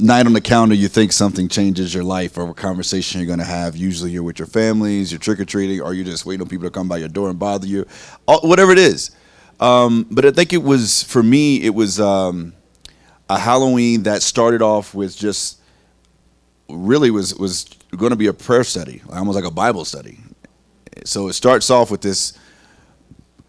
night on the calendar you think something changes your life or a conversation you're going to have. Usually you're with your families, you're trick-or-treating, or you're just waiting on people to come by your door and bother you, whatever it is. But I think it was, for me, it was a Halloween that started off with just really was going to be a prayer study, almost like a Bible study. So it starts off with this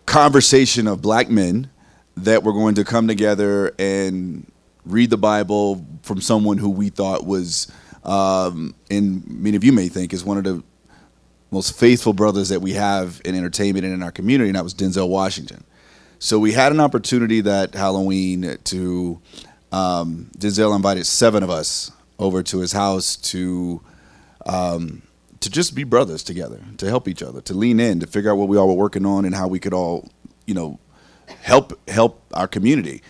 conversation of black men that were going to come together and read the Bible from someone who we thought was, and many of you may think is one of the most faithful brothers that we have in entertainment and in our community, and that was Denzel Washington. So we had an opportunity that Halloween to, Denzel invited 7 of us over to his house to just be brothers together, to help each other, to lean in, to figure out what we all were working on and how we could all, help our community.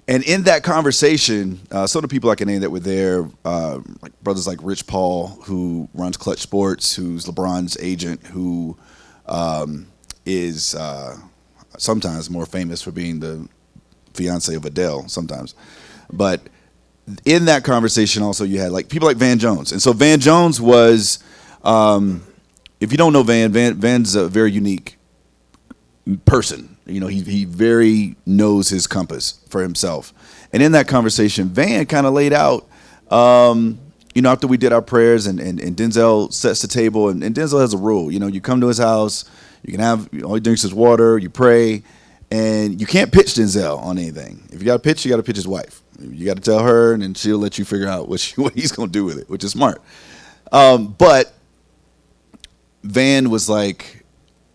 And in that conversation, some of the people I can name that were there, like brothers like Rich Paul, who runs Clutch Sports, who's LeBron's agent, who is sometimes more famous for being the fiance of Adele sometimes. But in that conversation also you had like people like Van Jones. And so Van Jones was, if you don't know Van's a very unique person. He very knows his compass for himself. And in that conversation, Van kind of laid out, after we did our prayers and Denzel sets the table, and Denzel has a rule. You come to his house, you can have, all he drinks is water, you pray, and you can't pitch Denzel on anything. If you got to pitch, you got to pitch his wife. You got to tell her, and then she'll let you figure out what he's going to do with it, which is smart. But Van was like,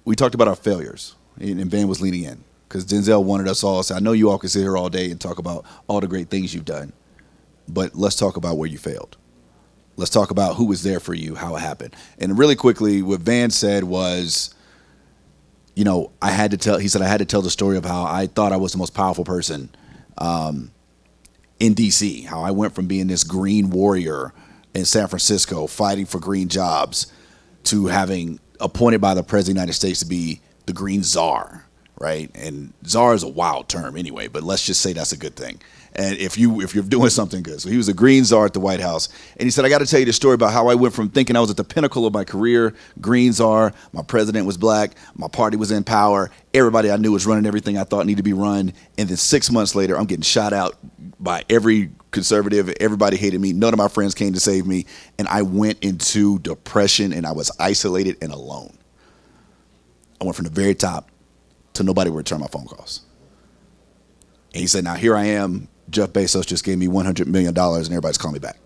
we talked about our failures. And Van was leaning in because Denzel wanted us all to say, I know you all can sit here all day and talk about all the great things you've done, but let's talk about where you failed. Let's talk about who was there for you, how it happened. And really quickly, what Van said was, I had to tell the story of how I thought I was the most powerful person in D.C., how I went from being this green warrior in San Francisco fighting for green jobs to having appointed by the President of the United States to be the green czar, right? And czar is a wild term anyway, but let's just say that's a good thing. And if you're doing something good. So he was a green czar at the White House. And he said, I got to tell you the story about how I went from thinking I was at the pinnacle of my career, green czar, my president was black, my party was in power, everybody I knew was running everything I thought needed to be run. And then 6 months later, I'm getting shot out by every conservative. Everybody hated me. None of my friends came to save me. And I went into depression and I was isolated and alone. I went from the very top to nobody would return my phone calls. And he said, now here I am. Jeff Bezos just gave me $100 million and everybody's calling me back.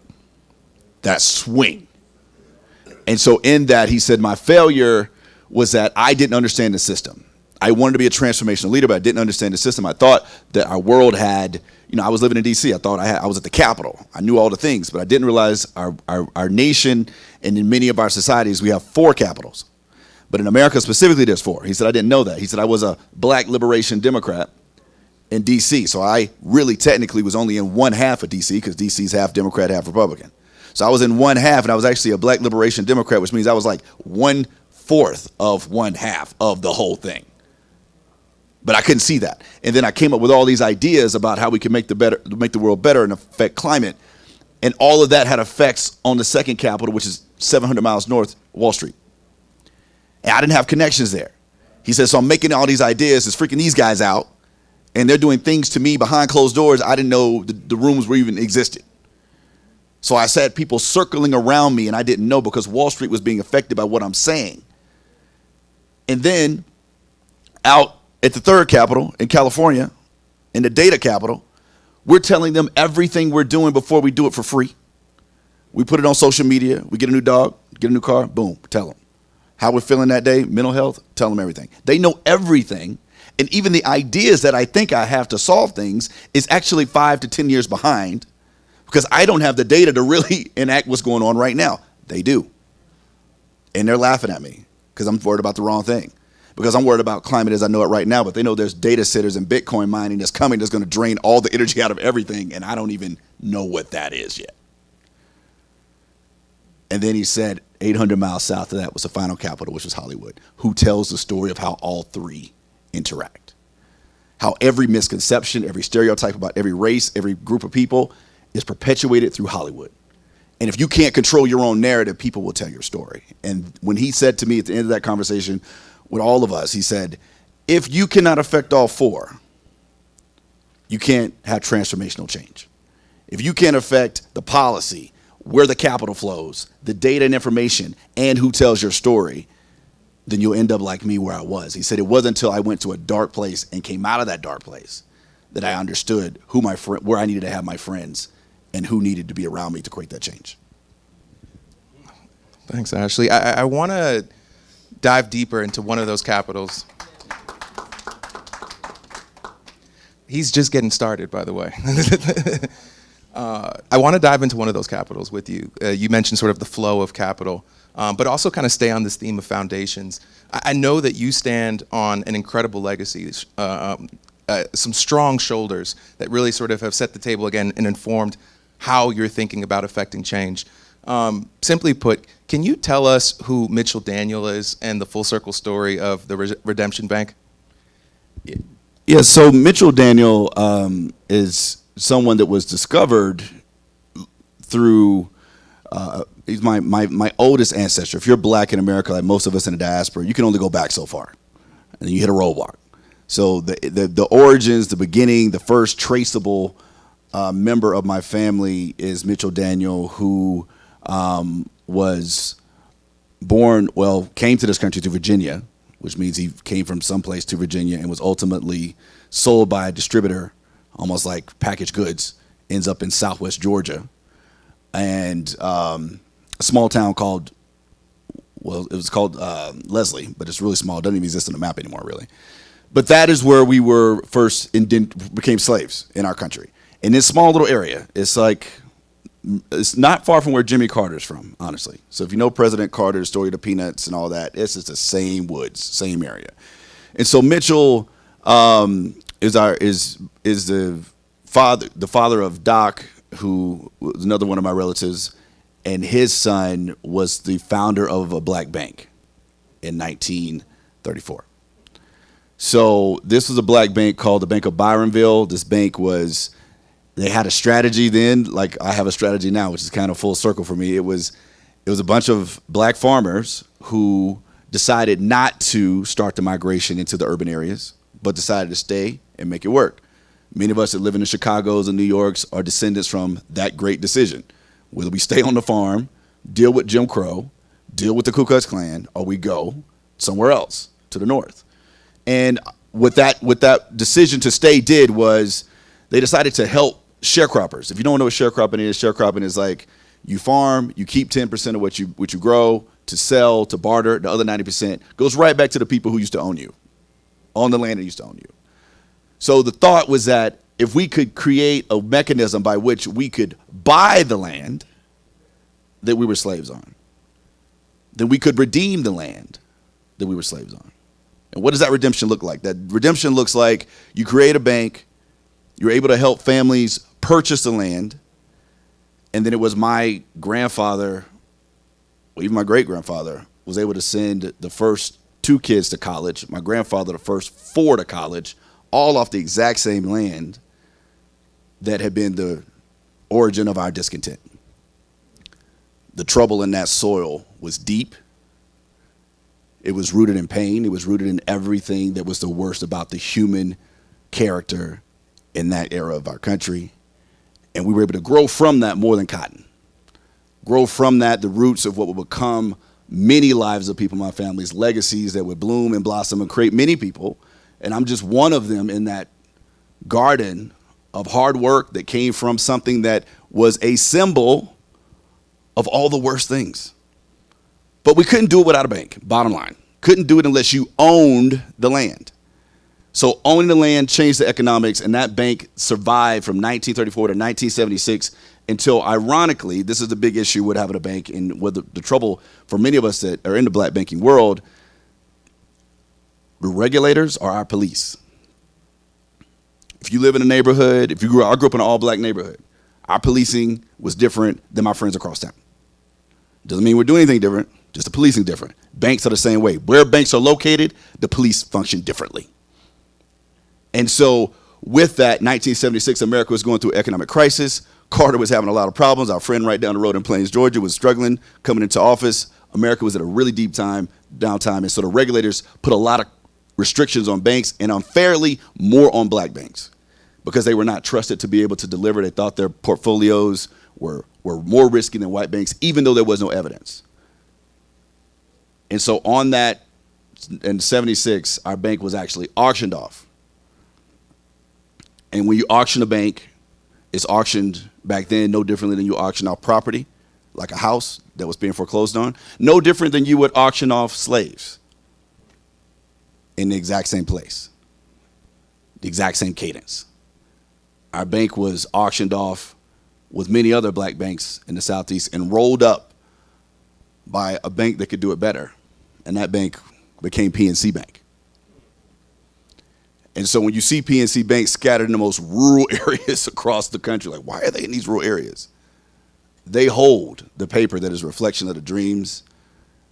That swing. And so in that, he said, my failure was that I didn't understand the system. I wanted to be a transformational leader, but I didn't understand the system. I thought that our world had, I was living in D.C. I thought I was at the Capitol. I knew all the things, but I didn't realize our nation and in many of our societies, we have 4 capitals. But in America specifically, there's 4. He said, I didn't know that. He said, I was a black liberation Democrat in D.C. So I really technically was only in one half of D.C. because D.C.'s half Democrat, half Republican. So I was in one half, and I was actually a black liberation Democrat, which means I was like 1/4 of one half of the whole thing. But I couldn't see that. And then I came up with all these ideas about how we could make the world better and affect climate. And all of that had effects on the second capital, which is 700 miles north, Wall Street. And I didn't have connections there. He said, so I'm making all these ideas, it's freaking these guys out, and they're doing things to me behind closed doors. I didn't know the rooms were even existed. So I said people circling around me, and I didn't know because Wall Street was being affected by what I'm saying. And then out at the third capital in California, in the data capital, we're telling them everything we're doing before we do it for free. We put it on social media. We get a new dog, get a new car, boom, tell them. How we're feeling that day, mental health, tell them everything. They know everything. And even the ideas that I think I have to solve things is actually 5 to 10 years behind because I don't have the data to really enact what's going on right now. They do. And they're laughing at me because I'm worried about the wrong thing. Because I'm worried about climate as I know it right now, but they know there's data centers and Bitcoin mining that's coming that's going to drain all the energy out of everything, and I don't even know what that is yet. And then he said 800 miles south of that was the final capital, which was Hollywood, who tells the story of how all 3 interact. How every misconception, every stereotype about every race, every group of people is perpetuated through Hollywood. And if you can't control your own narrative, people will tell your story. And when he said to me at the end of that conversation with all of us, he said, if you cannot affect all four, you can't have transformational change. If you can't affect the policy, where the capital flows, the data and information, and who tells your story, then you'll end up like me where I was. He said it wasn't until I went to a dark place and came out of that dark place that I understood where I needed to have my friends and who needed to be around me to create that change. Thanks, Ashley. I want to dive deeper into one of those capitals. He's just getting started, by the way. I want to dive into one of those capitals with you. You mentioned sort of the flow of capital, but also kind of stay on this theme of foundations. I know that you stand on an incredible legacy, some strong shoulders that really sort of have set the table again and informed how you're thinking about affecting change. Simply put, can you tell us who Mitchell Daniel is and the full circle story of the Redemption Bank? Yeah, so Mitchell Daniel is someone that was discovered through, he's my oldest ancestor. If you're black in America, like most of us in the diaspora, you can only go back so far, and then you hit a roadblock. So the origins, the beginning, the first traceable member of my family is Mitchell Daniel, who was born, came to this country through Virginia, which means he came from someplace to Virginia and was ultimately sold by a distributor, almost like packaged goods, ends up in Southwest Georgia. And a small town called, it was called Leslie, but it's really small. It doesn't even exist on the map anymore, really. But that is where we were first became slaves in our country. In this small little area, it's not far from where Jimmy Carter's from, honestly. So if you know President Carter's story of the peanuts and all that, it's just the same woods, same area. And so Mitchell is the father of Doc, who was another one of my relatives, and his son was the founder of a black bank in 1934. So this was a black bank called the Bank of Byronville. This bank they had a strategy then, like I have a strategy now, which is kind of full circle for me. It was a bunch of black farmers who decided not to start the migration into the urban areas, but decided to stay and make it work. Many of us that live in the Chicagos and New Yorks are descendants from that great decision. Whether we stay on the farm, deal with Jim Crow, deal with the Ku Klux Klan, or we go somewhere else to the north. And what that decision to stay did was they decided to help sharecroppers. If you don't know what sharecropping is like you farm, you keep 10% of what you grow to sell, to barter. The other 90% goes right back to the people who used to own you, on the land that used to own you. So the thought was that if we could create a mechanism by which we could buy the land that we were slaves on, then we could redeem the land that we were slaves on. And what does that redemption look like? That redemption looks like you create a bank, you're able to help families purchase the land, and then it was my grandfather, or even my great-grandfather, was able to send the first 2 kids to college, my grandfather the first 4 to college, all off the exact same land that had been the origin of our discontent. The trouble in that soil was deep. It was rooted in pain. It was rooted in everything that was the worst about the human character in that era of our country. And we were able to grow from that more than cotton. Grow from that the roots of what would become many lives of people in my family's legacies that would bloom and blossom and create many people. And I'm just one of them in that garden of hard work that came from something that was a symbol of all the worst things. But we couldn't do it without a bank, bottom line. Couldn't do it unless you owned the land. So owning the land changed the economics, and that bank survived from 1934 to 1976 until, ironically, this is the big issue with having a bank and with the trouble for many of us that are in the black banking world. The regulators are our police. If you live in a neighborhood, I grew up in an all-black neighborhood, our policing was different than my friends across town. Doesn't mean we're doing anything different, just the policing different. Banks are the same way. Where banks are located, the police function differently. And so with that, 1976, America was going through economic crisis. Carter was having a lot of problems. Our friend right down the road in Plains, Georgia was struggling coming into office. America was at a really deep downtime. And so the regulators put a lot of restrictions on banks and unfairly more on black banks because they were not trusted to be able to deliver. They thought their portfolios were more risky than white banks, even though there was no evidence. And so on that, in 76, our bank was actually auctioned off. And when you auction a bank, it's auctioned back then no differently than you auction off property, like a house that was being foreclosed on. No different than you would auction off slaves in the exact same place, the exact same cadence. Our bank was auctioned off with many other black banks in the Southeast and rolled up by a bank that could do it better. And that bank became PNC Bank. And so when you see PNC banks scattered in the most rural areas across the country, like, why are they in these rural areas? They hold the paper that is a reflection of the dreams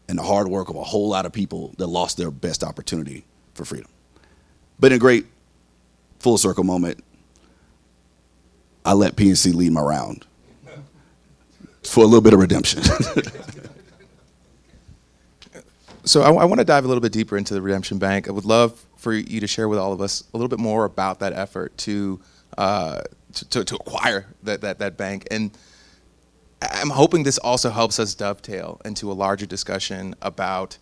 and the hard work of a whole lot of people that lost their best opportunity for freedom. But in a great full circle moment, I let PNC lead my round for a little bit of redemption. So I want to dive a little bit deeper into the Redemption Bank. I would love for you to share with all of us a little bit more about that effort to acquire that bank. And I'm hoping this also helps us dovetail into a larger discussion about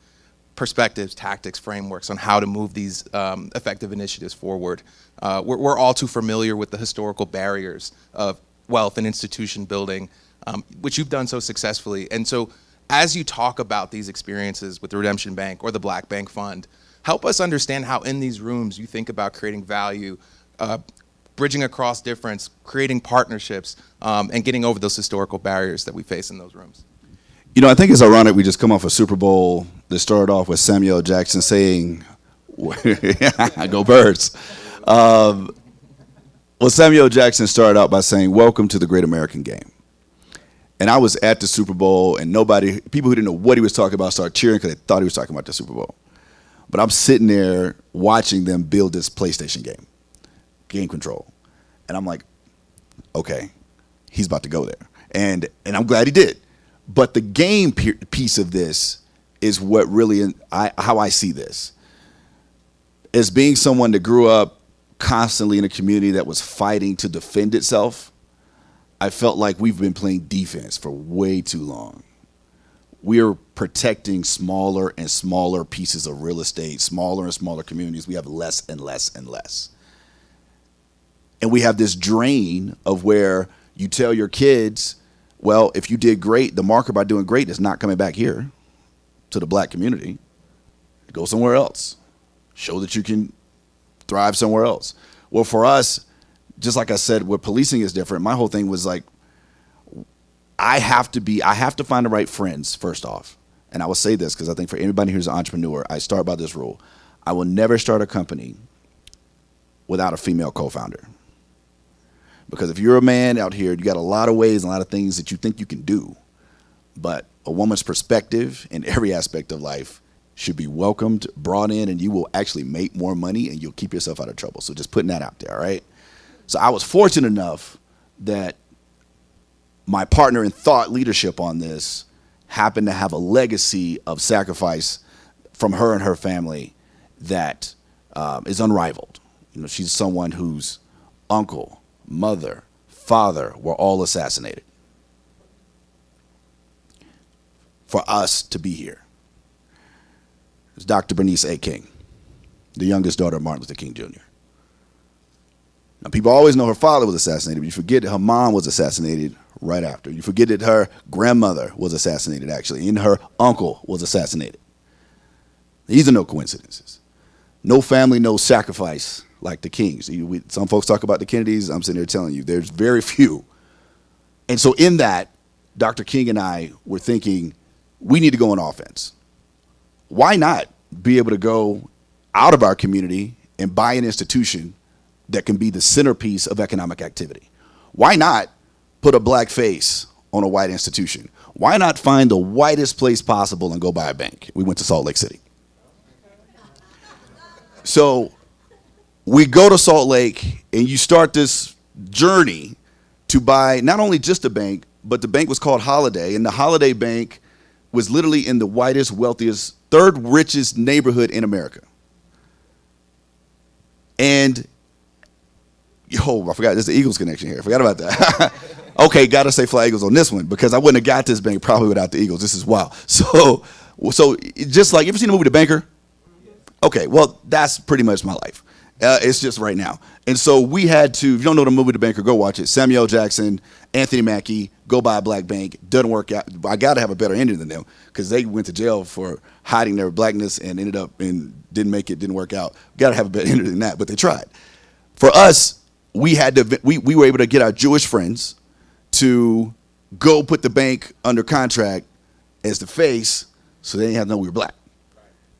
perspectives, tactics, frameworks on how to move these effective initiatives forward. We're all too familiar with the historical barriers of wealth and institution building, which you've done so successfully. And so as you talk about these experiences with the Redemption Bank or the Black Bank Fund, help us understand how in these rooms you think about creating value, bridging across difference, creating partnerships, and getting over those historical barriers that we face in those rooms. You know, I think it's ironic we just come off a Super Bowl that started off with Samuel Jackson saying, go Birds. Well, Samuel Jackson started out by saying, welcome to the great American game. And I was at the Super Bowl, and people who didn't know what he was talking about started cheering because they thought he was talking about the Super Bowl. But I'm sitting there watching them build this PlayStation game control. And I'm like, okay, he's about to go there. And I'm glad he did. But the game piece of this is what really, how I see this. As being someone that grew up constantly in a community that was fighting to defend itself, I felt like we've been playing defense for way too long. We are protecting smaller and smaller pieces of real estate, smaller and smaller communities. We have less and less and less. And we have this drain of where you tell your kids, well, if you did great, the marker by doing great is not coming back here to the black community. Go somewhere else. Show that you can thrive somewhere else. Well, for us, just like I said, where policing is different, my whole thing was like, I have to find the right friends first off. And I will say this because I think for anybody who's an entrepreneur, I start by this rule. I will never start a company without a female co-founder. Because if you're a man out here, you got a lot of ways and a lot of things that you think you can do. But a woman's perspective in every aspect of life should be welcomed, brought in, and you will actually make more money and you'll keep yourself out of trouble. So just putting that out there, all right? So I was fortunate enough that my partner in thought leadership on this happened to have a legacy of sacrifice from her and her family that is unrivaled. You know, she's someone whose uncle, mother, father were all assassinated for us to be here. It's Dr. Bernice A. King, the youngest daughter of Martin Luther King Jr. Now, people always know her father was assassinated, but you forget that her mom was assassinated right after. You forget that her grandmother was assassinated, actually, and her uncle was assassinated. These are no coincidences. No family, no sacrifice like the Kings. Some folks talk about the Kennedys. I'm sitting there telling you, there's very few. And so in that, Dr. King and I were thinking, we need to go on offense. Why not be able to go out of our community and buy an institution that can be the centerpiece of economic activity? Why not put a black face on a white institution? Why not find the whitest place possible and go buy a bank? We went to Salt Lake City. So we go to Salt Lake and you start this journey to buy not only just a bank, but the bank was called Holiday, and the Holiday Bank was literally in the whitest, wealthiest, third richest neighborhood in America. And, I forgot, there's the Eagles connection here. I forgot about that. Okay, got to say Fly Eagles on this one, because I wouldn't have got this bank probably without the Eagles. This is wild. So just like, you ever seen the movie The Banker? Okay, well, that's pretty much my life. It's just right now. And so we had to, if you don't know the movie The Banker, go watch it. Samuel L. Jackson, Anthony Mackie, go buy a black bank. Doesn't work out. I got to have a better ending than them, because they went to jail for hiding their blackness and ended up and didn't make it, didn't work out. Got to have a better ending than that, but they tried. For us, we were able to get our Jewish friends to go put the bank under contract as the face, so they didn't have to know we were black.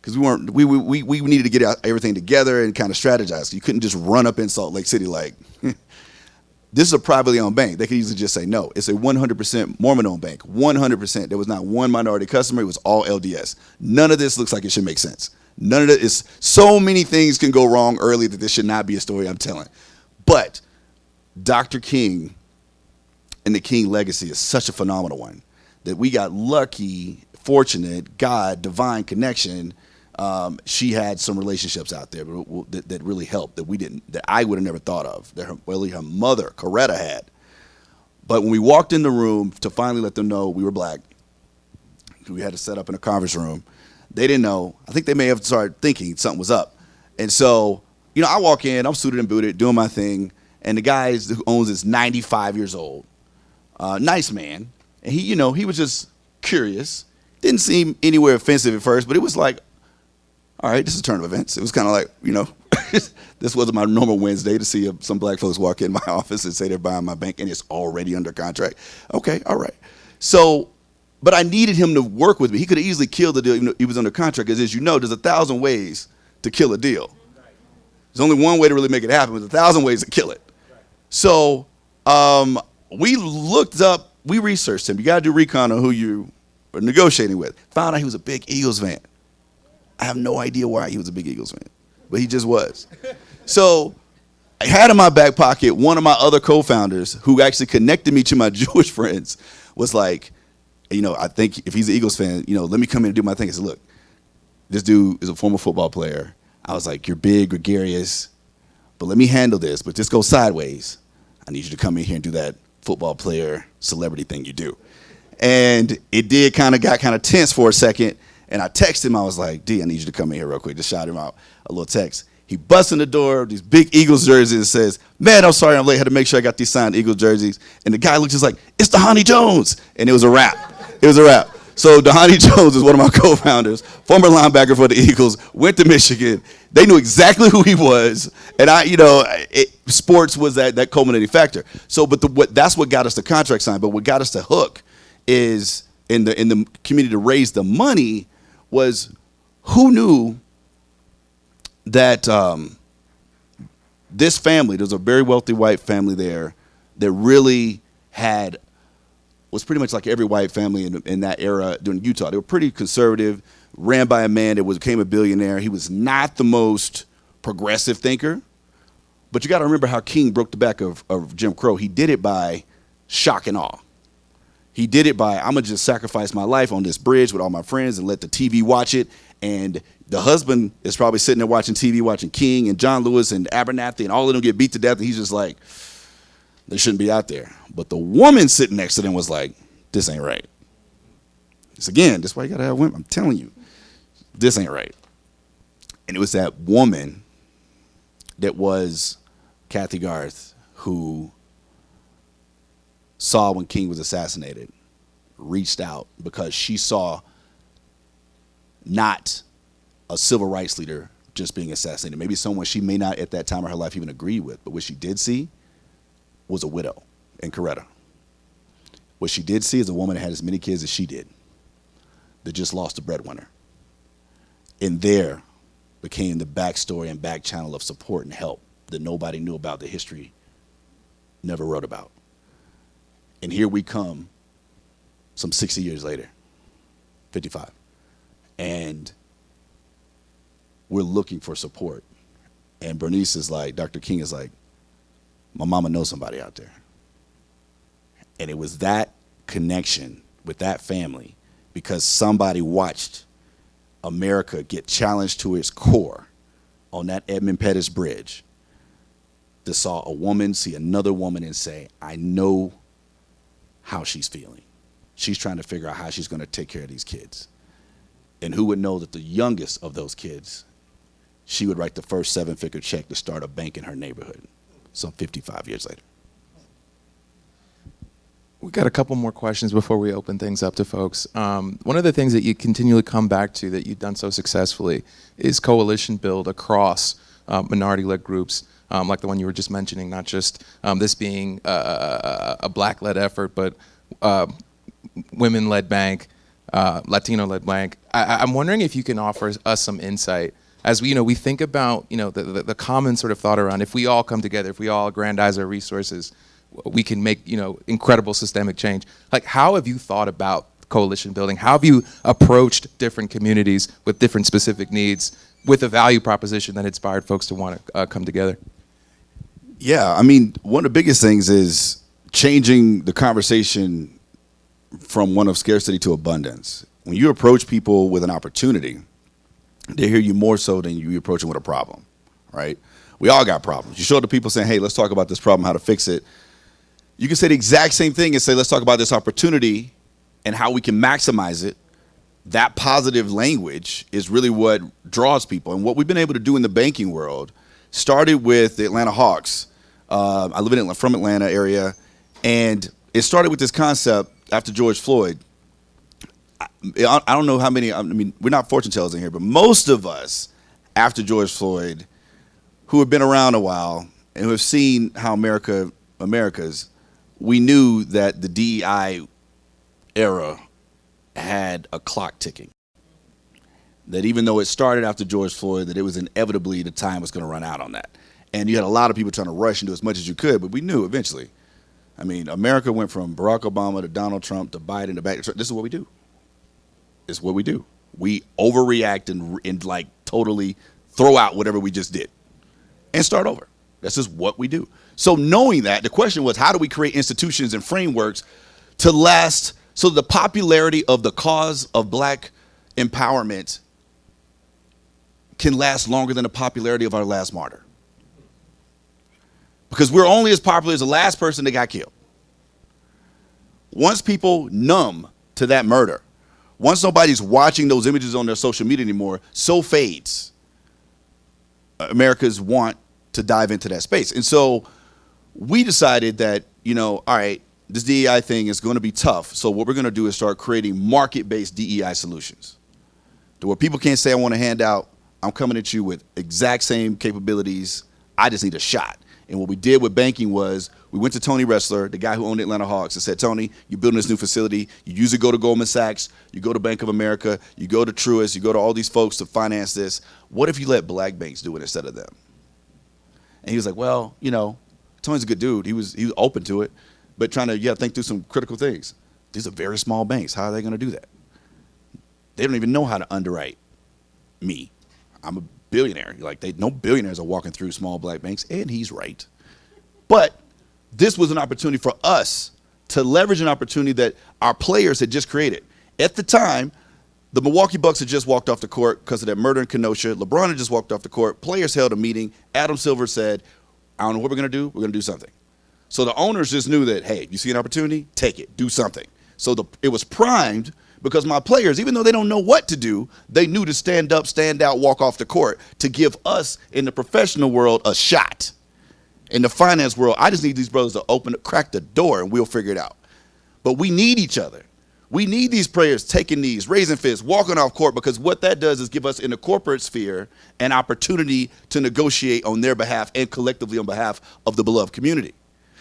Because we needed to get everything together and kind of strategize. You couldn't just run up in Salt Lake City like, this is a privately owned bank. They could easily just say no. It's a 100% Mormon-owned bank, 100%. There was not one minority customer. It was all LDS. None of this looks like it should make sense. None of it is. So many things can go wrong early that this should not be a story I'm telling. But Dr. King and the King legacy is such a phenomenal one that we got lucky, fortunate, God, divine connection. She had some relationships out there that really helped that I would have never thought of, that her mother, Coretta, had. But when we walked in the room to finally let them know we were black, we had to set up in a conference room. They didn't know. I think they may have started thinking something was up. And so, I walk in, I'm suited and booted, doing my thing, and the guy who owns is 95 years old. Nice man. And he was just curious. Didn't seem anywhere offensive at first, but it was like, all right, this is a turn of events. It was kind of like, this wasn't my normal Wednesday to see some black folks walk in my office and say they're buying my bank and it's already under contract. Okay, all right. So, but I needed him to work with me. He could have easily killed the deal even though he was under contract, because as you know, there's 1,000 ways to kill a deal. There's only one way to really make it happen. There's 1,000 ways to kill it. So we looked up, we researched him. You got to do recon on who you are negotiating with. Found out he was a big Eagles fan. I have no idea why he was a big Eagles fan, but he just was. So I had in my back pocket, one of my other co-founders who actually connected me to my Jewish friends was like, I think if he's an Eagles fan, let me come in and do my thing. I said, look, this dude is a former football player. I was like, you're big, gregarious, but let me handle this. But this goes sideways. I need you to come in here and do that football player celebrity thing you do. And it got kind of tense for a second. And I texted him. I was like, D, I need you to come in here real quick. Just shout him out a little text. He busts in the door, these big Eagles jerseys, and says, man, I'm sorry I'm late. I had to make sure I got these signed Eagles jerseys. And the guy looked just like, it's Dhani Jones. And it was a wrap. It was a wrap. So Dhani Jones is one of my co-founders, former linebacker for the Eagles, went to Michigan. They knew exactly who he was. And sports was that culminating factor. So, but that's what got us the contract signed. But what got us the hook is in the community to raise the money was, who knew that this family, there's a very wealthy white family there that really was pretty much like every white family in that era during Utah. They were pretty conservative, ran by a man that became a billionaire. He was not the most progressive thinker, but you got to remember how King broke the back of Jim Crow. He did it by shock and awe. He did it by, I'm going to just sacrifice my life on this bridge with all my friends and let the TV watch it. And the husband is probably sitting there watching TV, watching King and John Lewis and Abernathy, and all of them get beat to death. And he's just like, they shouldn't be out there. But the woman sitting next to them was like, this ain't right. This is why you got to have women. I'm telling you, this ain't right. And it was that woman that was Kathy Garth who saw when King was assassinated, reached out because she saw not a civil rights leader just being assassinated. Maybe someone she may not at that time of her life even agree with, but what she did see was a widow in Coretta. What she did see is a woman that had as many kids as she did that just lost a breadwinner. And there became the backstory and back channel of support and help that nobody knew about, that history never wrote about. And here we come some 60 years later, 55. And we're looking for support. And Bernice is like, Dr. King is like, my mama knows somebody out there. And it was that connection with that family because somebody watched America get challenged to its core on that Edmund Pettus Bridge that saw a woman see another woman and say, I know how she's feeling. She's trying to figure out how she's going to take care of these kids. And who would know that the youngest of those kids, she would write the first 7-figure check to start a bank in her neighborhood some 55 years later. We got a couple more questions before we open things up to folks. One of the things that you continually come back to that you've done so successfully is coalition build across minority-led groups, like the one you were just mentioning, not just this being a black-led effort, but women-led bank, Latino-led bank. I'm wondering if you can offer us some insight as we think about the common sort of thought around if we all come together, if we all aggrandize our resources, we can make incredible systemic change. Like, how have you thought about coalition building? How have you approached different communities with different specific needs with a value proposition that inspired folks to want to come together? Yeah, I mean, one of the biggest things is changing the conversation from one of scarcity to abundance. When you approach people with an opportunity, they hear you more so than you approach them with a problem, right? We all got problems. You show up to people saying, hey, let's talk about this problem, how to fix it. You can say the exact same thing and say, let's talk about this opportunity and how we can maximize it. That positive language is really what draws people. And what we've been able to do in the banking world started with the Atlanta Hawks. I live from Atlanta area, and it started with this concept after George Floyd. I don't know how many, I mean, we're not fortune tellers in here, but most of us after George Floyd who have been around a while and who have seen how America's, we knew that the DEI era had a clock ticking. That even though it started after George Floyd, that it was inevitably the time was going to run out on that. And you had a lot of people trying to rush into as much as you could, but we knew eventually. I mean, America went from Barack Obama to Donald Trump to Biden to back. This is what we do. It's what we do. We overreact and like totally throw out whatever we just did and start over. That's just what we do. So knowing that, the question was, how do we create institutions and frameworks to last so the popularity of the cause of black empowerment can last longer than the popularity of our last martyr? Because we're only as popular as the last person that got killed. Once people numb to that murder, once nobody's watching those images on their social media anymore, so fades America's want to dive into that space. And so we decided that, all right, this DEI thing is going to be tough. So what we're going to do is start creating market-based DEI solutions to where people can't say, I want a handout. I'm coming at you with exact same capabilities. I just need a shot. And what we did with banking was we went to Tony Ressler, the guy who owned the Atlanta Hawks, and said, Tony, you're building this new facility. You usually go to Goldman Sachs. You go to Bank of America. You go to Truist. You go to all these folks to finance this. What if you let black banks do it instead of them? And he was like, well, Tony's a good dude. He was open to it, but trying to think through some critical things. These are very small banks. How are they going to do that? They don't even know how to underwrite me. I'm a billionaire. No billionaires are walking through small black banks, and he's right. But this was an opportunity for us to leverage an opportunity that our players had just created. At the time, the Milwaukee Bucks had just walked off the court because of that murder in Kenosha. LeBron had just walked off the court. Players held a meeting. Adam Silver said, I don't know what we're going to do. We're going to do something. So the owners just knew that, hey, you see an opportunity? Take it. Do something. So it was primed because my players, even though they don't know what to do, they knew to stand up, stand out, walk off the court to give us in the professional world a shot. In the finance world, I just need these brothers to crack the door, and we'll figure it out. But we need each other. We need these players taking knees, raising fists, walking off court, because what that does is give us in the corporate sphere an opportunity to negotiate on their behalf and collectively on behalf of the beloved community.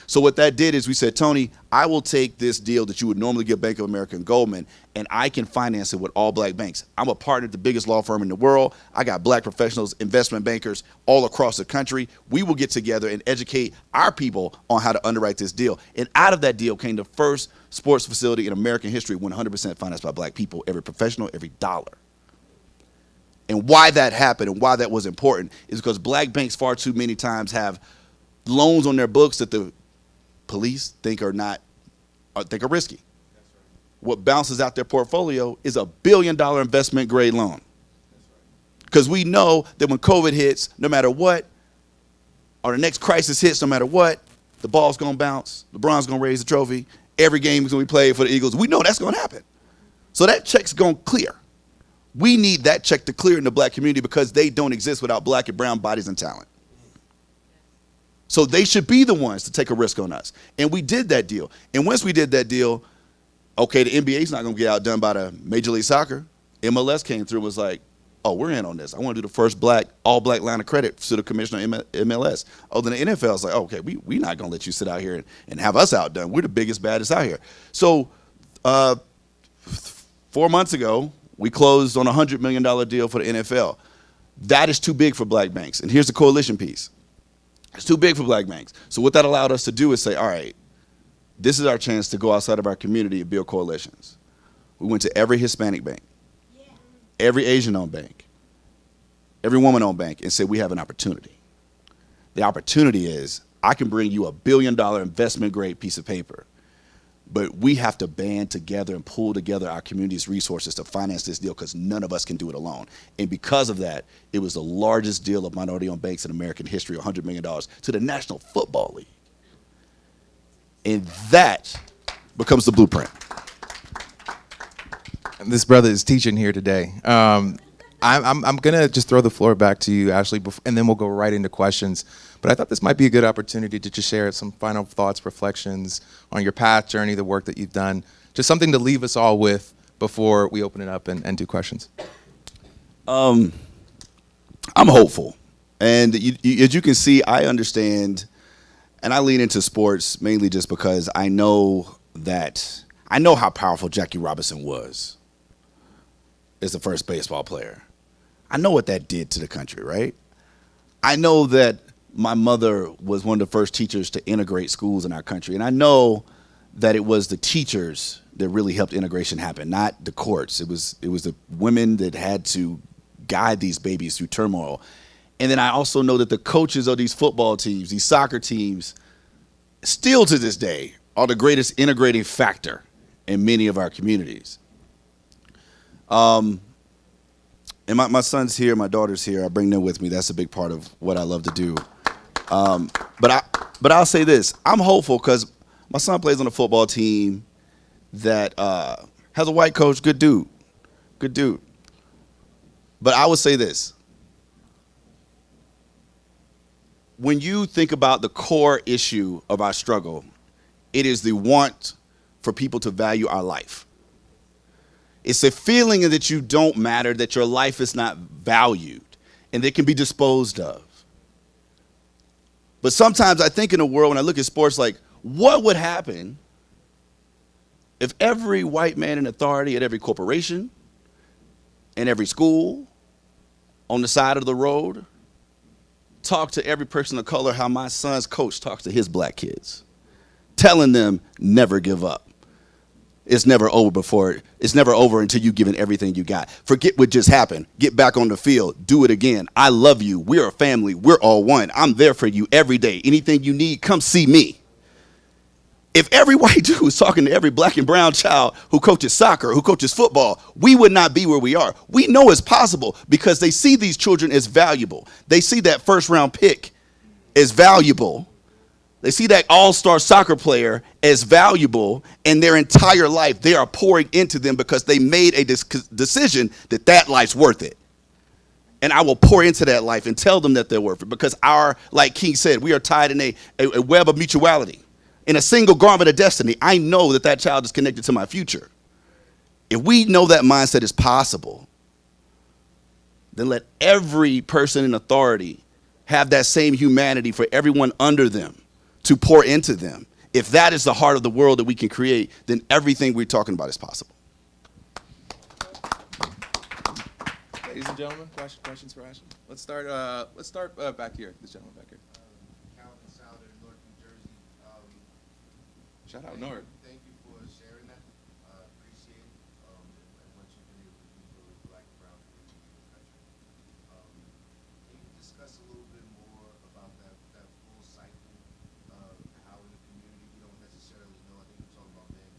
So what that did is we said, Tony, I will take this deal that you would normally give Bank of America and Goldman, and I can finance it with all black banks. I'm a partner at the biggest law firm in the world. I got black professionals, investment bankers all across the country. We will get together and educate our people on how to underwrite this deal. And out of that deal came the first sports facility in American history 100% financed by black people, every professional, every dollar. And why that happened and why that was important is because black banks far too many times have loans on their books that the police think are not think are risky. What bounces out their portfolio is $1 billion investment grade loan. Because we know that when COVID hits, no matter what, or the next crisis hits, no matter what, the ball's going to bounce, LeBron's going to raise the trophy, every game is going to be played for the Eagles. We know that's going to happen. So that check's going to clear. We need that check to clear in the black community because they don't exist without black and brown bodies and talent. So they should be the ones to take a risk on us. And we did that deal. And once we did that deal, okay, the NBA's not going to get outdone by the Major League Soccer. MLS came through and was like, oh, we're in on this. I want to do the first all-black line of credit to the commissioner of MLS. Oh, then the NFL's like, okay, we're not going to let you sit out here and have us outdone. We're the biggest, baddest out here. So 4 months ago, we closed on a $100 million deal for the NFL. That is too big for black banks. And here's the coalition piece. It's too big for black banks. So what that allowed us to do is say, all right, this is our chance to go outside of our community and build coalitions. We went to every Hispanic bank, every Asian-owned bank, every woman-owned bank, and said we have an opportunity. The opportunity is I can bring you $1 billion investment-grade piece of paper, but we have to band together and pull together our community's resources to finance this deal because none of us can do it alone. And because of that, it was the largest deal of minority-owned banks in American history, $100 million, to the National Football League. And that becomes the blueprint. And this brother is teaching here today. I'm gonna just throw the floor back to you, Ashley, and then we'll go right into questions. But I thought this might be a good opportunity to just share some final thoughts, reflections on your path, journey, the work that you've done. Just something to leave us all with before we open it up and do questions. I'm hopeful. And as you can see, I understand, and I lean into sports mainly just because I know how powerful Jackie Robinson was as the first baseball player. I know what that did to the country, right? I know that my mother was one of the first teachers to integrate schools in our country. And I know that it was the teachers that really helped integration happen, not the courts. It was the women that had to guide these babies through turmoil. And then I also know that the coaches of these football teams, these soccer teams, still to this day are the greatest integrating factor in many of our communities. And my son's here, my daughter's here. I bring them with me. That's a big part of what I love to do. But I'll say this: I'm hopeful because my son plays on a football team that has a white coach, good dude. But I would say this: when you think about the core issue of our struggle, it is the want for people to value our life. It's a feeling that you don't matter, that your life is not valued, and that can be disposed of. But sometimes I think in a world, when I look at sports, like, what would happen if every white man in authority at every corporation, in every school, on the side of the road, talked to every person of color how my son's coach talks to his black kids, telling them never give up. It's never over until you've given everything you got. Forget what just happened. Get back on the field. Do it again. I love you. We're a family. We're all one. I'm there for you every day. Anything you need, come see me. If every white dude was talking to every black and brown child who coaches soccer, who coaches football, we would not be where we are. We know it's possible because they see these children as valuable. They see that first round pick as valuable. They see that all-star soccer player as valuable, and their entire life they are pouring into them because they made a decision that life's worth it. And I will pour into that life and tell them that they're worth it because like King said, we are tied in a web of mutuality. In a single garment of destiny, I know that child is connected to my future. If we know that mindset is possible, then let every person in authority have that same humanity for everyone under them, to pour into them. If that is the heart of the world that we can create, then everything we're talking about is possible. Ladies and gentlemen, questions for Ashley? Let's start back here. This gentleman back here. Calvin Souder, North New Jersey. Shout out North. Thank you for sharing that. Appreciate it. And what you've been able to do for the black and brown community in the country. Can you discuss a little bit more about that full cycle of how in the community we don't necessarily know? I think you're talking about band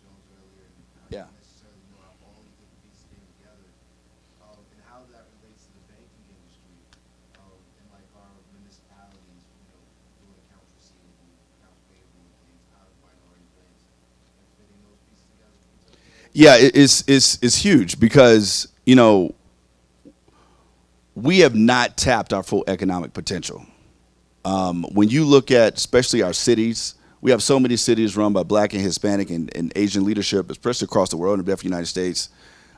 Yeah, it's huge because, you know, we have not tapped our full economic potential. When you look at especially our cities, we have so many cities run by Black and Hispanic and Asian leadership, especially across the world and definitely the United States.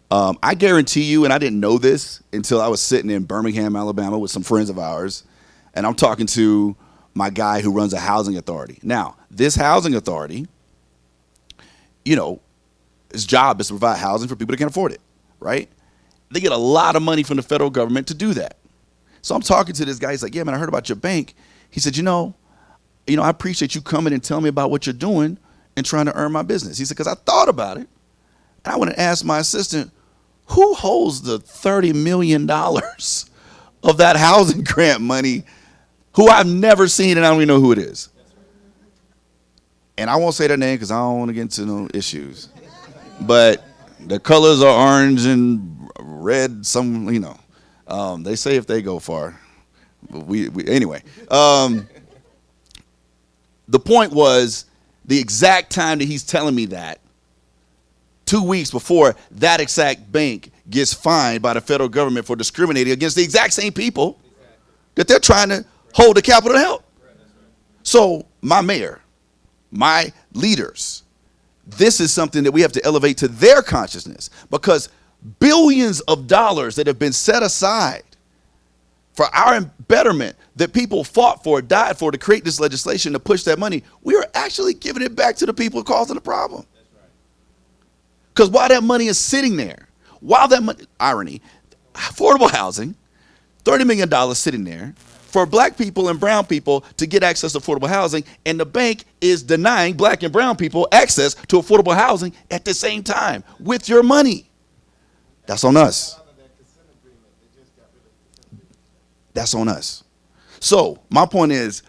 I guarantee you, and I didn't know this until I was sitting in Birmingham, Alabama with some friends of ours, and I'm talking to my guy who runs a housing authority. Now, this housing authority, you know, its job is to provide housing for people that can't afford it, right? They get a lot of money from the federal government to do that. So I'm talking to this guy. He's like, yeah, man, I heard about your bank. He said, I appreciate you coming and telling me about what you're doing and trying to earn my business. He said, because I thought about it, and I went and asked my assistant, who holds the $30 million of that housing grant money who I've never seen and I don't even know who it is? And I won't say their name because I don't want to get into no issues. But the colors are orange and red, they say if they go far. But anyway. The point was the exact time that he's telling me that, 2 weeks before that exact bank gets fined by the federal government for discriminating against the exact same people that they're trying to hold the Capitol to help. So my mayor, my leaders, this is something that we have to elevate to their consciousness, because billions of dollars that have been set aside for our betterment, that people fought for, died for, to create this legislation, to push that money, we are actually giving it back to the people causing the problem. Because while that money is sitting there, irony, affordable housing, $30 million sitting there for Black people and brown people to get access to affordable housing, and the bank is denying Black and brown people access to affordable housing at the same time with your money. That's on us. That's on us. So my point is,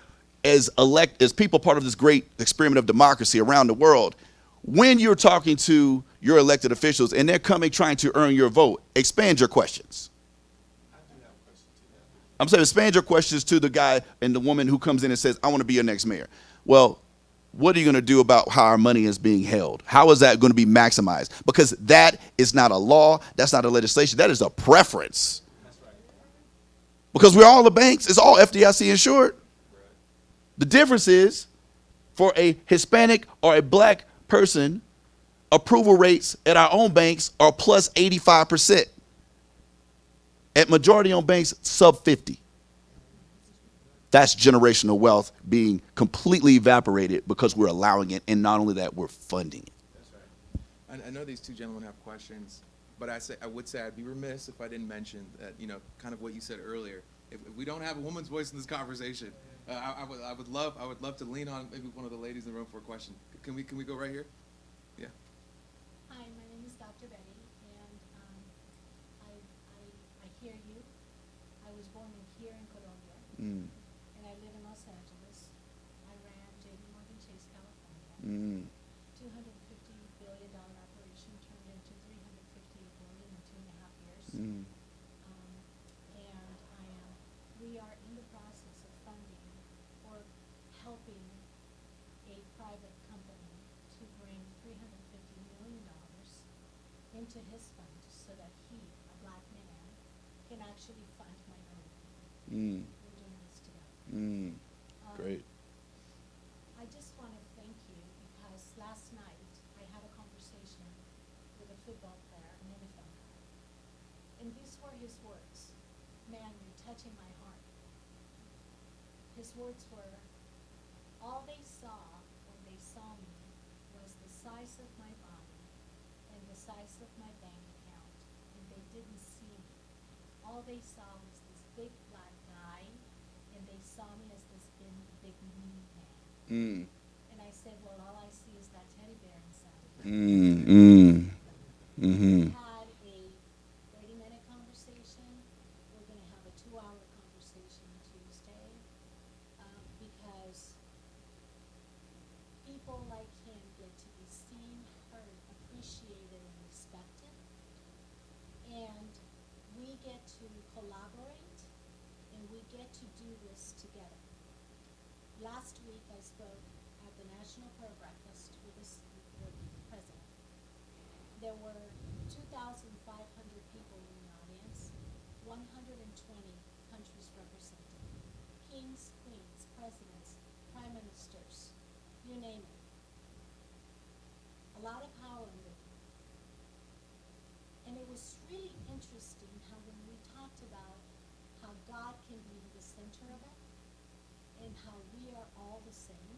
as people part of this great experiment of democracy around the world, when you're talking to your elected officials and they're coming trying to earn your vote, expand your questions. I'm saying expand your questions to the guy and the woman who comes in and says, I want to be your next mayor. Well, what are you going to do about how our money is being held? How is that going to be maximized? Because that is not a law. That's not a legislation. That is a preference. Because we're all the banks. It's all FDIC insured. The difference is, for a Hispanic or a Black person, approval rates at our own banks are plus 85%. At majority-owned banks, sub 50. That's generational wealth being completely evaporated because we're allowing it, and not only that, we're funding it. That's right. I know these two gentlemen have questions, but I would say I'd be remiss if I didn't mention that, kind of what you said earlier. If we don't have a woman's voice in this conversation, I would love to lean on maybe one of the ladies in the room for a question. Can we go right here? Yeah. Hi, my name is Dr. Betty, and I hear you. I was born here in Colombia, and I live in Los Angeles. I ran JP Morgan Chase, California. $250 billion operation turned into $358 billion in 2.5 years. And we are in the process of funding or helping a private company to bring $350 million into his fund so that he, a Black man, can actually fund minority. We're doing this together. Great. I just want to thank you because last night I had a conversation with a football player, an NFL guy, and these were his words. Man, you're touching my heart. His words were, all they saw when they saw me was the size of my body and the size of my bank account, and they didn't see me. All they saw was this big Black guy, and they saw me as this big mean man. And I said, well, all I see is that teddy bear inside of you. We had a 30-minute conversation. We're going to have a 2-hour conversation Tuesday, because people like him get to be seen, heard, appreciated, and respected. And we get to collaborate, and we get to do this together. Last week I spoke at the National Prayer Breakfast with the president. There were 2,500 people in the audience, 120 countries represented. Kings, queens, presidents, prime ministers, you name it. A lot of power in the room. And it was really interesting how when we talked about how God can be in the center of it, and how we are all the same,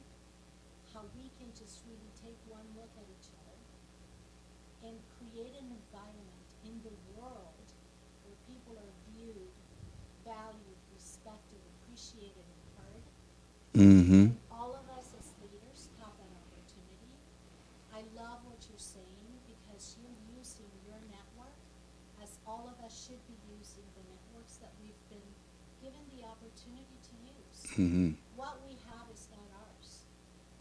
how we can just really take one look at each other and create an environment in the world where people are viewed, valued, respected, appreciated, and heard. Mm-hmm. And all of us as leaders have that opportunity. I love what you're saying because you're using your network as all of us should be using the networks that we've been given the opportunity to use. Mm-hmm. What we have is not ours.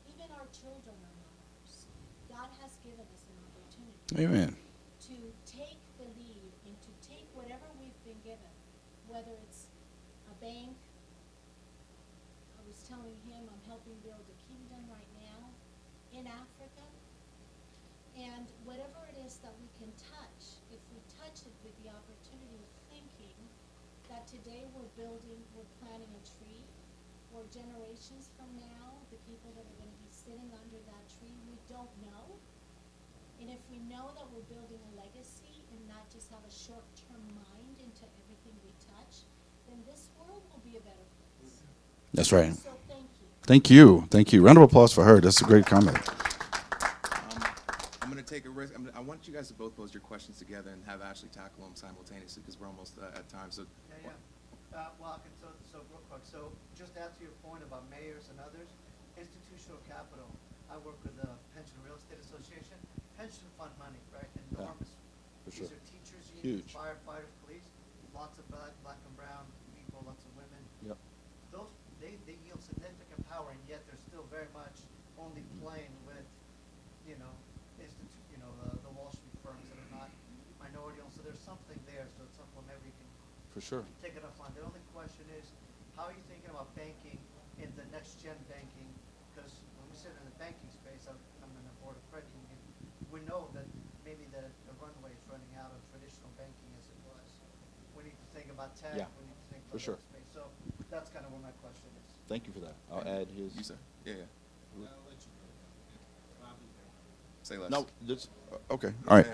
Even our children are not ours. God has given us an opportunity Amen. to take the lead and to take whatever we've been given, whether it's a bank. I was telling him I'm helping build a kingdom right now in Africa. And whatever it is that we can touch, if we touch it with the opportunity of thinking that today we're planting a tree, or generations from now, the people that are going to be sitting under that tree, we don't know. And if we know that we're building a legacy and not just have a short-term mind into everything we touch, then this world will be a better place. That's right. So thank you. Thank you. Thank you. Round of applause for her. That's a great comment. I'm going to take a risk. I want you guys to both pose your questions together and have Ashley tackle them simultaneously because we're almost at time. So, Yeah. Well, so real quick, so just to answer your point about mayors and others, institutional capital, I work with the Pension Real Estate Association, pension fund money, right, enormous. for sure. These are teachers' unions, Huge. firefighters, police, lots of black and brown people, lots of women. Yep. Those, they yield significant power, and yet they're still very much only playing with, the Wall Street firms that are not minority owned. So there's something there, so it's something maybe we can For sure. take it offline. The only question is, how are you thinking about banking in the next gen banking? Because when we sit in the banking space, I'm in a board of credit union, we know that maybe the runway is running out of traditional banking as it was. We need to think about tech, Yeah, we need to think for about sure. that space. So that's kind of where my question is. Thank you for that. I'll add his. you, sir. Yeah. Say less. No, that's okay. All right.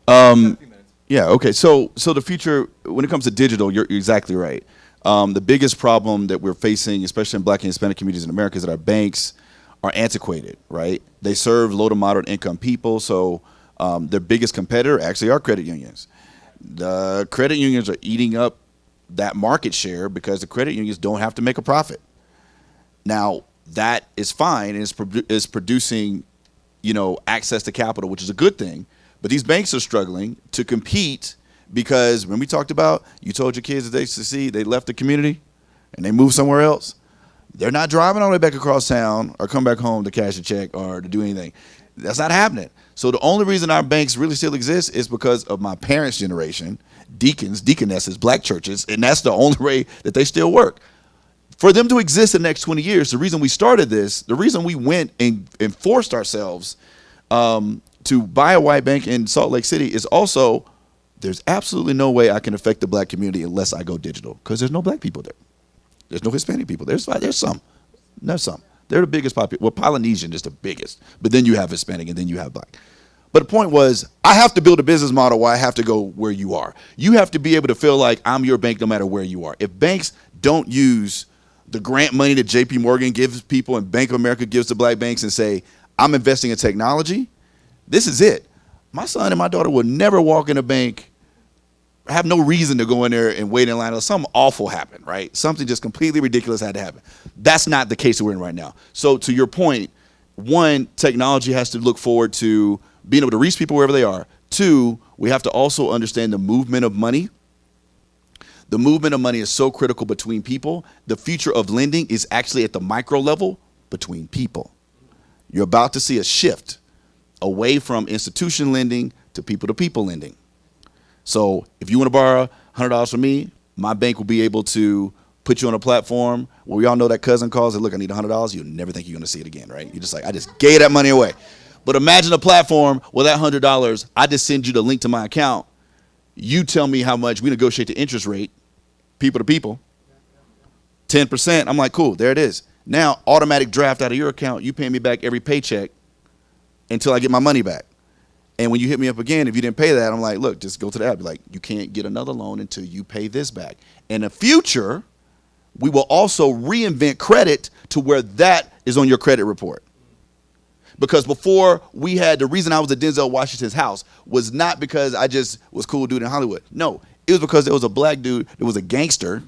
A few minutes. Yeah. Okay. So the future, when it comes to digital, you're exactly right. The biggest problem that we're facing, especially in Black and Hispanic communities in America, is that our banks are antiquated. Right? They serve low to moderate income people, so their biggest competitor actually are credit unions. The credit unions are eating up that market share because the credit unions don't have to make a profit. Now that is fine and is producing, access to capital, which is a good thing. But these banks are struggling to compete because when we talked about, you told your kids that they succeed, they left the community and they moved somewhere else. They're not driving all the way back across town or come back home to cash a check or to do anything. That's not happening. So the only reason our banks really still exist is because of my parents' generation, deacons, deaconesses, black churches, and that's the only way that they still work. For them to exist in the next 20 years, the reason we started this, the reason we went and forced ourselves to buy a white bank in Salt Lake City is also there's absolutely no way I can affect the black community unless I go digital because there's no black people there. There's no Hispanic people. There's some. There's some. They're the biggest population. Well, Polynesian is the biggest, but then you have Hispanic and then you have black. But the point was, I have to build a business model where I have to go where you are. You have to be able to feel like I'm your bank no matter where you are. If banks don't use the grant money that JP Morgan gives people and Bank of America gives to black banks and say, I'm investing in technology, this is it. My son and my daughter will never walk in a bank, have no reason to go in there and wait in line unless something awful happened, right? Something just completely ridiculous had to happen. That's not the case that we're in right now. So to your point, one, technology has to look forward to being able to reach people wherever they are. Two, we have to also understand the movement of money. The movement of money is so critical between people. The future of lending is actually at the micro level between people. You're about to see a shift away from institution lending to people lending. So if you want to borrow $100 from me, my bank will be able to put you on a platform where we all know that cousin calls and look, I need $100. You'll never think you're going to see it again, right? You're just like, I just gave that money away. But imagine a platform where that $100, I just send you the link to my account. You tell me how much, we negotiate the interest rate, people to people, 10%. I'm like, cool, there it is. Now, automatic draft out of your account, you pay me back every paycheck until I get my money back. And when you hit me up again, if you didn't pay that, I'm like, look, just go to the app. Be like, you can't get another loan until you pay this back. In the future, we will also reinvent credit to where that is on your credit report. Because before we had, the reason I was at Denzel Washington's house was not because I just was cool dude in Hollywood. No, it was because there was a black dude that was a gangster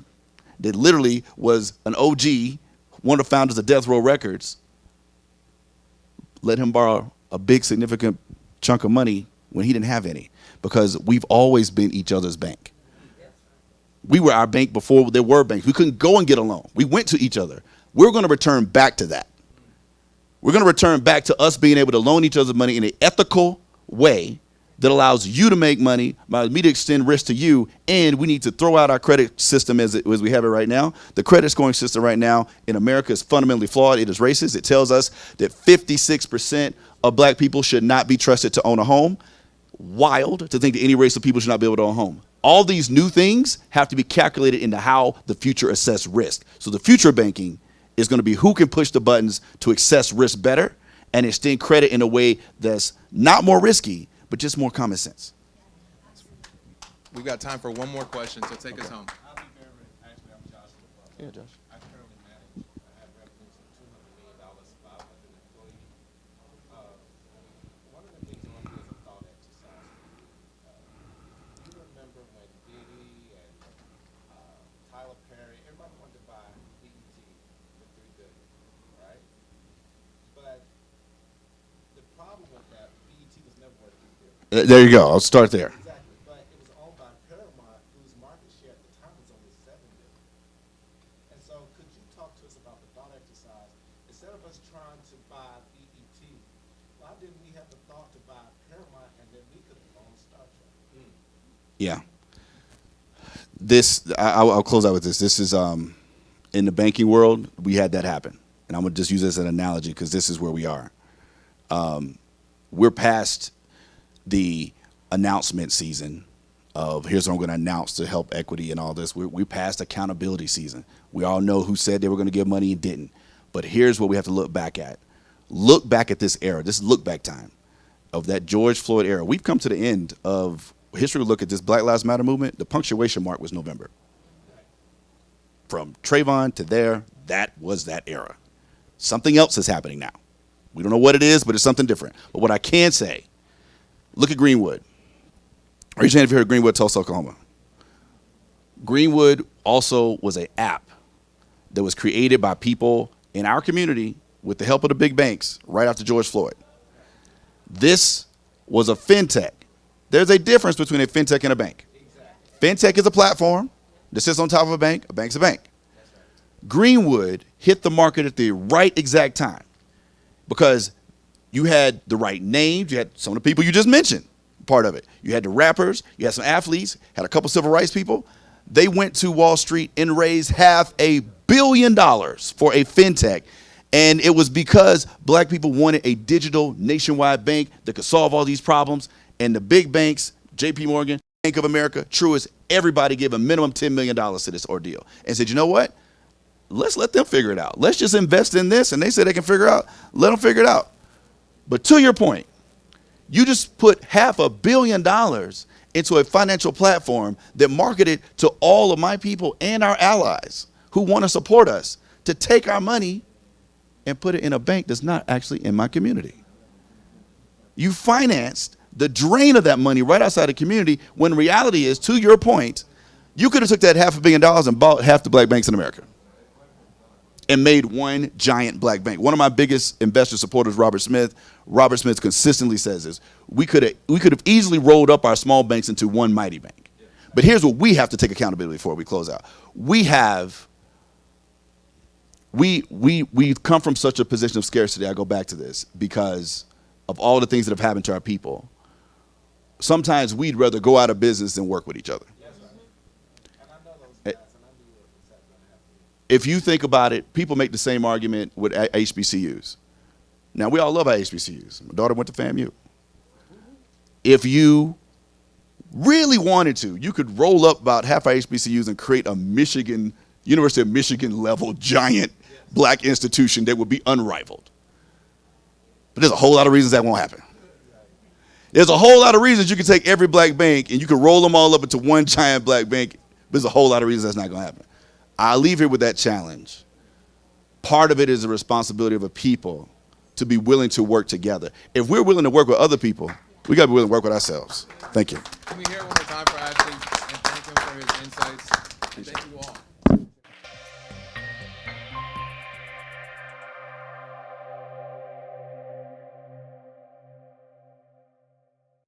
that literally was an OG, one of the founders of Death Row Records. Let him borrow a big significant chunk of money when he didn't have any, because we've always been each other's bank. We were our bank before there were banks. We couldn't go and get a loan. We went to each other. We're going to return back to that. We're going to return back to us being able to loan each other money in an ethical way that allows you to make money, allows me to extend risk to you, and we need to throw out our credit system as we have it right now. The credit scoring system right now in America is fundamentally flawed. It is racist. It tells us that 56% of black people should not be trusted to own a home. Wild to think that any race of people should not be able to own a home. All these new things have to be calculated into how the future assess risk. So the future of banking is going to be who can push the buttons to assess risk better and extend credit in a way that's not more risky, but just more common sense. We've got time for one more question, so take us home. I'll be very brief. Actually, I'm Joshua. Yeah, Josh. I currently manage, I have revenues of $200 million, 500 employees. One of the things I want to do is a thought exercise. You remember when Diddy and Tyler Perry, everybody wanted to buy BET for $3 billion, right? But the problem with that, BET was never worth $3 billion. There you go. I'll start there. Exactly, but it was owned by Paramount, whose market share at the time was only $7 billion. And so, could you talk to us about the thought exercise? Instead of us trying to buy BET, why didn't we have the thought to buy Paramount and then we could have owned Star Trek? Yeah. I'll close out with this. This is in the banking world, we had that happen. And I'm going to just use this as an analogy because this is where we are. We're past the announcement season of here's what I'm going to announce to help equity and all this. We're past accountability season. We all know who said they were going to give money and didn't. But here's what we have to look back at. Look back at this era. This is look back time of that George Floyd era. We've come to the end of history. Look at this Black Lives Matter movement. The punctuation mark was November. From Trayvon to there, that was that era. Something else is happening now. We don't know what it is, but it's something different. But what I can say, look at Greenwood. Raise your hand if you heard of Greenwood, Tulsa, Oklahoma. Greenwood also was an app that was created by people in our community with the help of the big banks right after George Floyd. This was a fintech. There's a difference between a fintech and a bank. Fintech is a platform that sits on top of a bank's a bank. Greenwood hit the market at the right exact time because you had the right names. You had some of the people you just mentioned, part of it. You had the rappers. You had some athletes. Had a couple civil rights people. They went to Wall Street and raised $500 million for a fintech. And it was because black people wanted a digital nationwide bank that could solve all these problems. And the big banks, JP Morgan, Bank of America, Truist, everybody gave a minimum $10 million to this ordeal and said, you know what? Let's let them figure it out. Let's just invest in this. And they said they can figure it out. Let them figure it out. But to your point, you just put $500 million into a financial platform that marketed to all of my people and our allies who want to support us to take our money and put it in a bank that's not actually in my community. You financed the drain of that money right outside the community when reality is, to your point, you could have took that $500 million and bought half the black banks in America and made one giant black bank. One of my biggest investor supporters, Robert Smith consistently says this: we could have easily rolled up our small banks into one mighty bank. But here's what we have to take accountability for. We close out. We've come from such a position of scarcity. I go back to this because of all the things that have happened to our people. Sometimes we'd rather go out of business than work with each other. If you think about it, people make the same argument with HBCUs. Now, we all love our HBCUs. My daughter went to FAMU. If you really wanted to, you could roll up about half our HBCUs and create a University of Michigan level giant black institution that would be unrivaled. But there's a whole lot of reasons that won't happen. There's a whole lot of reasons you can take every black bank and you can roll them all up into one giant black bank. But there's a whole lot of reasons that's not going to happen. I'll leave here with that challenge. Part of it is the responsibility of a people to be willing to work together. If we're willing to work with other people, we got to be willing to work with ourselves. Thank you. Can we hear it one more time for Ashley and thank him for his insights? And thank you